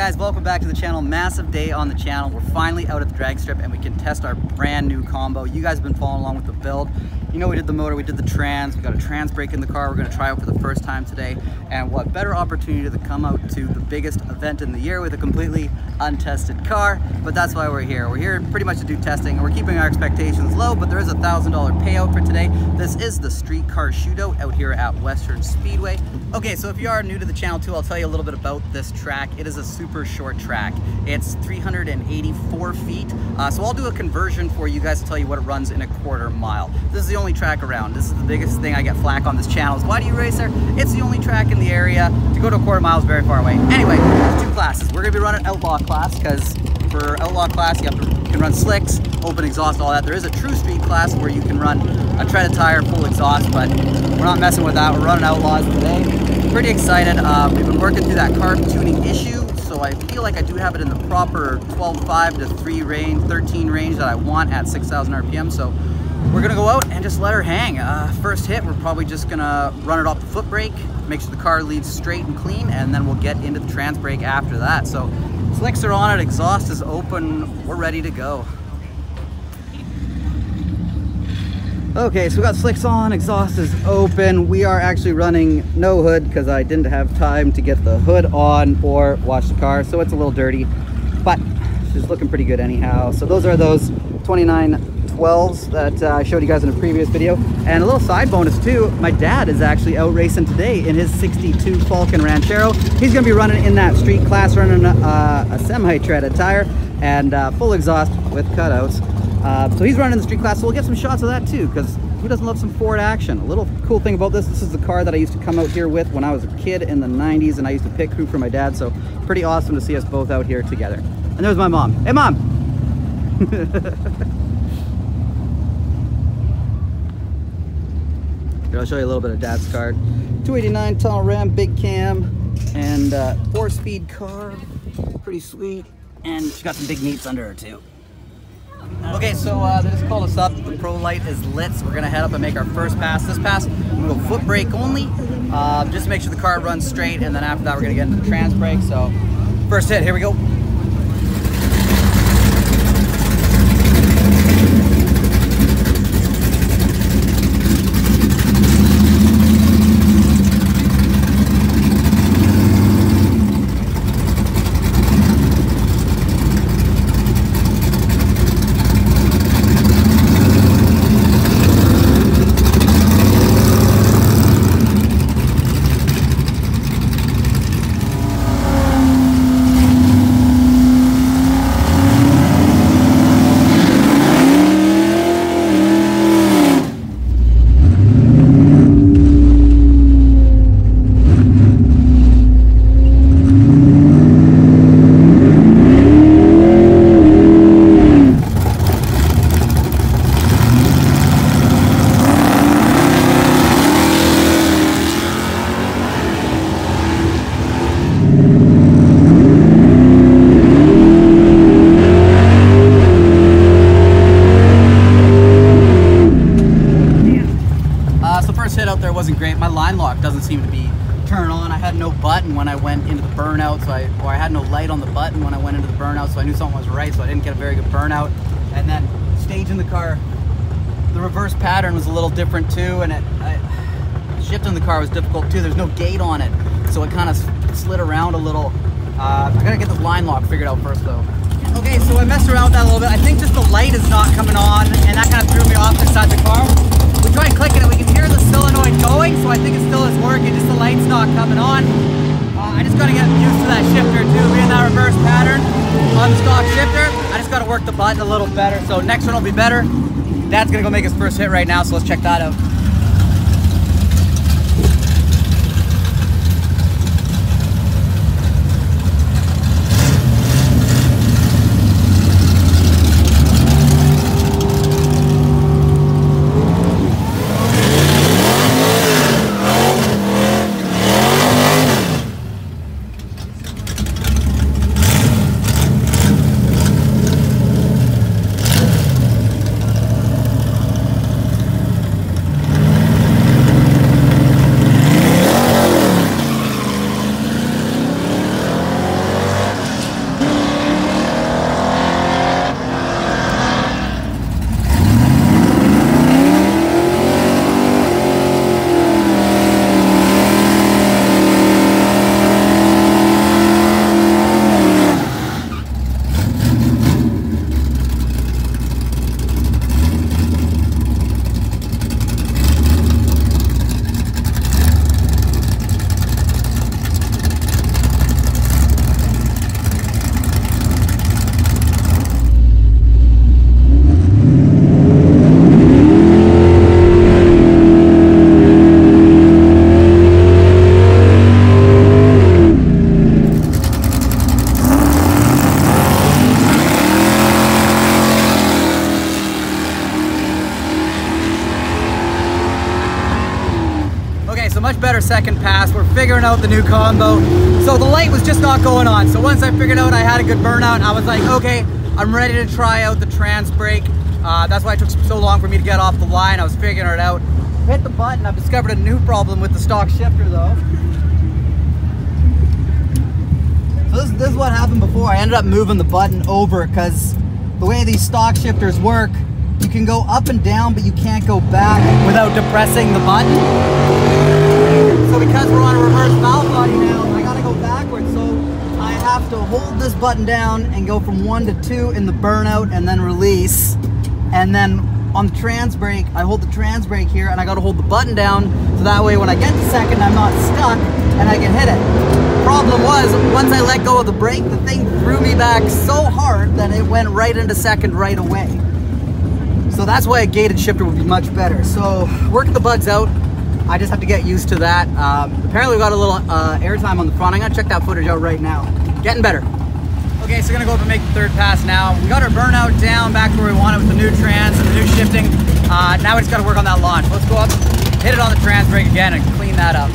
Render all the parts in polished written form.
guys, welcome back to the channel. Massive day on the channel. We're finally out at the drag strip and we can test our brand new combo. You guys have been following along with the build. You know, we did the motor, we did the trans, we got a trans brake in the car. We're gonna try out for the first time today. And what better opportunity to come out to the biggest event in the year with a completely untested car. But that's why we're here. We're here pretty much to do testing. We're keeping our expectations low, but there is a $1,000 payout for today. This is the street car shootout out here at Weatern Speedway. Okay, so if you are new to the channel too, I'll tell you a little bit about this track. It is a super short track. It's 384 feet. So I'll do a conversion for you guys to tell you what it runs in a quarter mile. This is the only track around. This is the biggest thing I get flack on this channel is, why do you race there? It's the only track in the area. To go to a quarter mile is very far away. Anyway, there's two classes. We're gonna be running Outlaw class, because for Outlaw class, you can run slicks, open exhaust, all that. There is a true speed class where you can run a treaded tire, full exhaust, but we're not messing with that. We're running Outlaws today. Pretty excited. We've been working through that carb tuning issue, so I feel like I do have it in the proper 12.5 to 13 range that I want at 6,000 RPM. So we're gonna go out and just let her hang. First hit, we're probably just gonna run it off the foot brake, make sure the car leads straight and clean, and then we'll get into the trans brake after that. So slicks are on it, exhaust is open, we're ready to go. Okay, so we got slicks on, exhaust is open. We are actually running no hood because I didn't have time to get the hood on or wash the car, so it's a little dirty, but she's looking pretty good anyhow. So those are those 2912s that I showed you guys in a previous video. And a little side bonus too, my dad is actually out racing today in his 62 Falcon Ranchero. He's gonna be running in that street class, running a semi-treaded tire and full exhaust with cutouts. So he's running the street class, so we'll get some shots of that too, because who doesn't love some Ford action? A little cool thing about this is the car that I used to come out here with when I was a kid in the 90s, and I used to pit crew for my dad, so pretty awesome to see us both out here together. And there's my mom. Hey, Mom! Here, I'll show you a little bit of Dad's car. 289 tunnel ram, big cam, and 4-speed car. Pretty sweet. And she's got some big neats under her too. Okay, so they just called us up. The pro light is lit, so we're gonna head up and make our first pass. This pass, I'm gonna go foot brake only, just to make sure the car runs straight, and then after that we're gonna get into the trans brake. So first hit, here we go. Wasn't great. My line lock doesn't seem to be turned on. I had no button when I went into the burnout, so I had no light on the button when I went into the burnout, so I knew something was right, so I didn't get a very good burnout. And then staging the car, the reverse pattern was a little different too, and shifting the car was difficult too. There's no gate on it, so it kind of slid around a little. I gotta get this line lock figured out first though. Okay, so I messed around with that a little bit. I think just the light is not coming on, and that kind of threw me off inside the car. We tried clicking it, we can hear the solenoid going, so I think it still is working, just the light's not coming on. I just gotta get used to that shifter too, being that reverse pattern on the stock shifter. I just gotta work the button a little better, so next one will be better. Dad's gonna go make his first hit right now, so let's check that out. much better second pass. We're figuring out the new combo. So the light was just not going on. So once I figured out I had a good burnout, I was like, okay, I'm ready to try out the trans brake. That's why it took so long for me to get off the line. I was figuring it out. Hit the button. I've discovered a new problem with the stock shifter though. So this is what happened before. I ended up moving the button over because the way these stock shifters work, you can go up and down, but you can't go back without depressing the button. So because we're on a reverse valve body now, I gotta go backwards. So I have to hold this button down and go from 1 to 2 in the burnout and then release. And then on the trans brake, I hold the trans brake here and I gotta hold the button down so that way when I get to second, I'm not stuck and I can hit it. Problem was, once I let go of the brake, the thing threw me back so hard that it went right into second right away. So that's why a gated shifter would be much better. So working the bugs out, I just have to get used to that. Apparently we got a little airtime on the front. I'm gonna check that footage out right now. Getting better. Okay, so we're gonna go up and make the third pass now. We got our burnout down back to where we want it with the new trans and the new shifting. Now we just gotta work on that launch. Let's go up, hit it on the trans brake again and clean that up.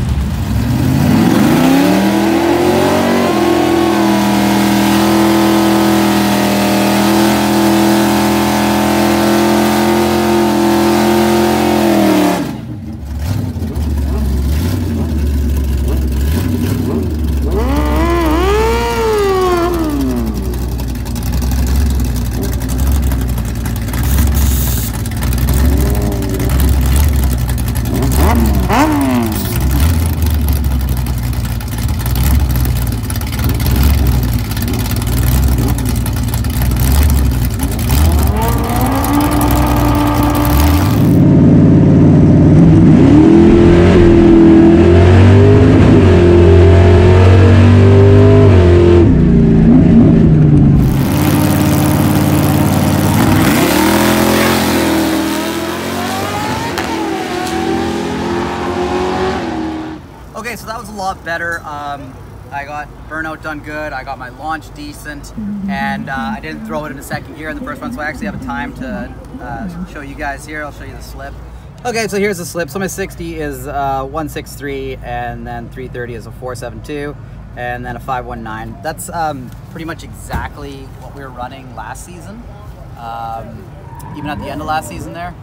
Okay, so that was a lot better. I got burnout done good, I got my launch decent, and I didn't throw it into second gear in the first one, so I actually have a time to show you guys here. I'll show you the slip. Okay, so here's the slip. So my 60 is 163, and then 330 is a 472, and then a 519. That's pretty much exactly what we were running last season, even at the end of last season there.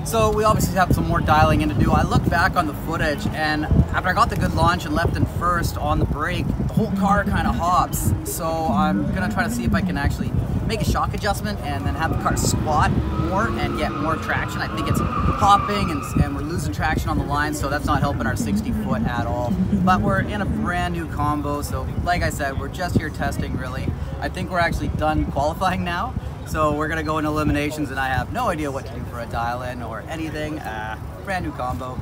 So we obviously have some more dialing in to do. I looked back on the footage, and after I got the good launch and left in first on the brake, the whole car kind of hops. So I'm gonna try to see if I can actually make a shock adjustment and then have the car squat more and get more traction. I think it's hopping and we're losing traction on the line, so that's not helping our 60 foot at all. But we're in a brand new combo, so like I said, we're just here testing really. I think we're actually done qualifying now. So we're gonna go in eliminations and I have no idea what to do for a dial-in or anything. Brand new combo.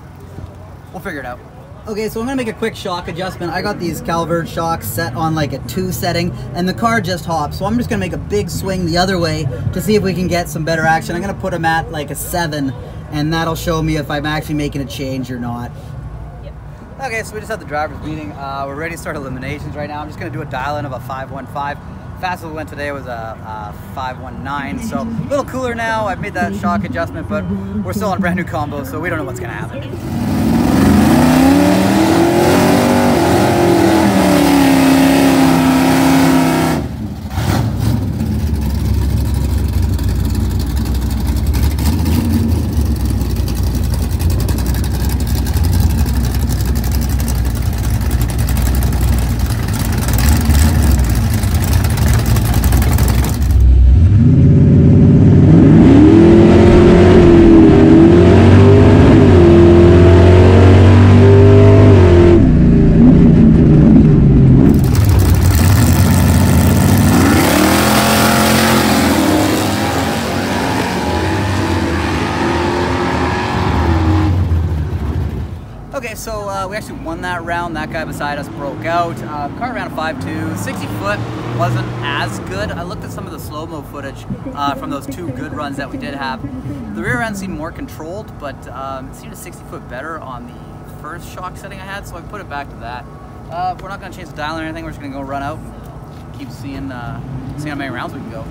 We'll figure it out. Okay, so I'm gonna make a quick shock adjustment. I got these Calvert shocks set on like a 2 setting and the car just hops. So I'm just gonna make a big swing the other way to see if we can get some better action. I'm gonna put them at like a 7 and that'll show me if I'm actually making a change or not. Okay, so we just had the driver's meeting. We're ready to start eliminations right now. I'm just gonna do a dial-in of a 515. Fastest we went today was a 519, so a little cooler now. I've made that shock adjustment, but we're still on a brand new combo, so we don't know what's gonna happen. Okay, so we actually won that round. That guy beside us broke out. Car ran a 5.2. 60 foot wasn't as good. I looked at some of the slow-mo footage from those 2 good runs that we did have. The rear end seemed more controlled, but it seemed a 60 foot better on the first shock setting I had, so I put it back to that. We're not going to change the dial or anything. We're just going to go run out and keep seeing how many rounds we can go.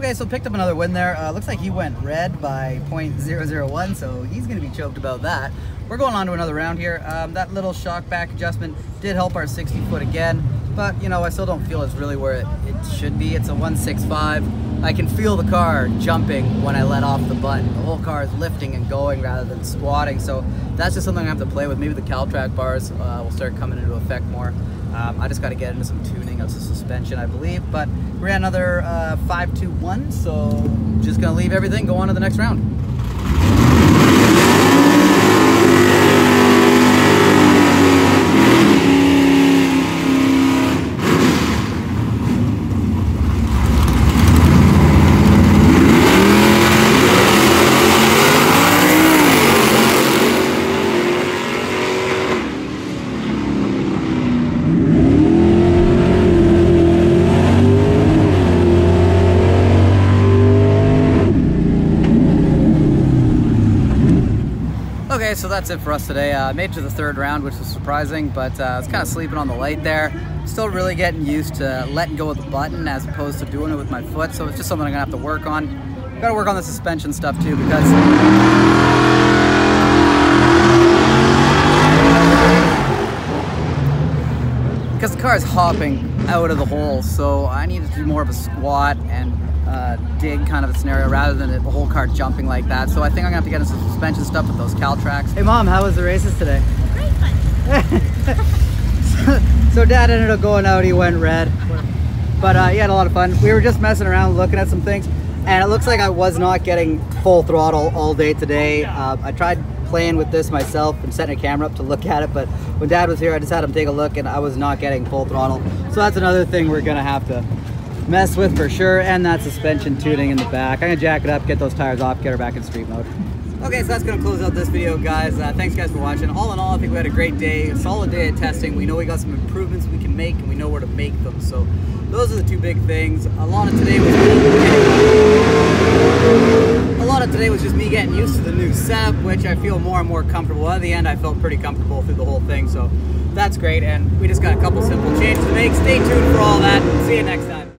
Okay, so picked up another win there. Looks like he went red by 0.001, so he's going to be choked about that. We're going on to another round here. That little shock back adjustment did help our 60 foot again, but you know, I still don't feel it's really where it should be. It's a 165. I can feel the car jumping when I let off the button. The whole car is lifting and going rather than squatting, so that's just something I have to play with. Maybe the Caltrack bars will start coming into effect more. I just got to get into some tuning of the suspension, I believe, but we ran another 5.21, so just gonna leave everything, go on to the next round. Okay, so that's it for us today. I made it to the third round, which was surprising, but I was kind of sleeping on the light there. Still really getting used to letting go of the button as opposed to doing it with my foot, so it's just something I'm gonna have to work on. Gotta work on the suspension stuff too, because the car is hopping out of the hole, so I need to do more of a squat and dig kind of a scenario rather than the whole car jumping like that. So I think I'm gonna have to get into some suspension stuff with those Caltracks. Hey Mom, how was the races today? Great fun. So Dad ended up going out, he went red, but he had a lot of fun. We were just messing around looking at some things, and it looks like I was not getting full throttle all day today. I tried playing with this myself and setting a camera up to look at it, but when Dad was here I just had him take a look and I was not getting full throttle. So that's another thing we're gonna have to mess with for sure, and that suspension tuning in the back. I'm gonna jack it up, get those tires off, get her back in street mode. Okay, so that's gonna close out this video, guys. Thanks guys for watching. All in all, I think we had a great day, a solid day of testing. We know we got some improvements we can make and we know where to make them. So those are the two big things. A lot of today was just me getting used to the new setup, which I feel more and more comfortable. At the end, I felt pretty comfortable through the whole thing, so that's great. And we just got a couple simple changes to make. Stay tuned for all that. See you next time.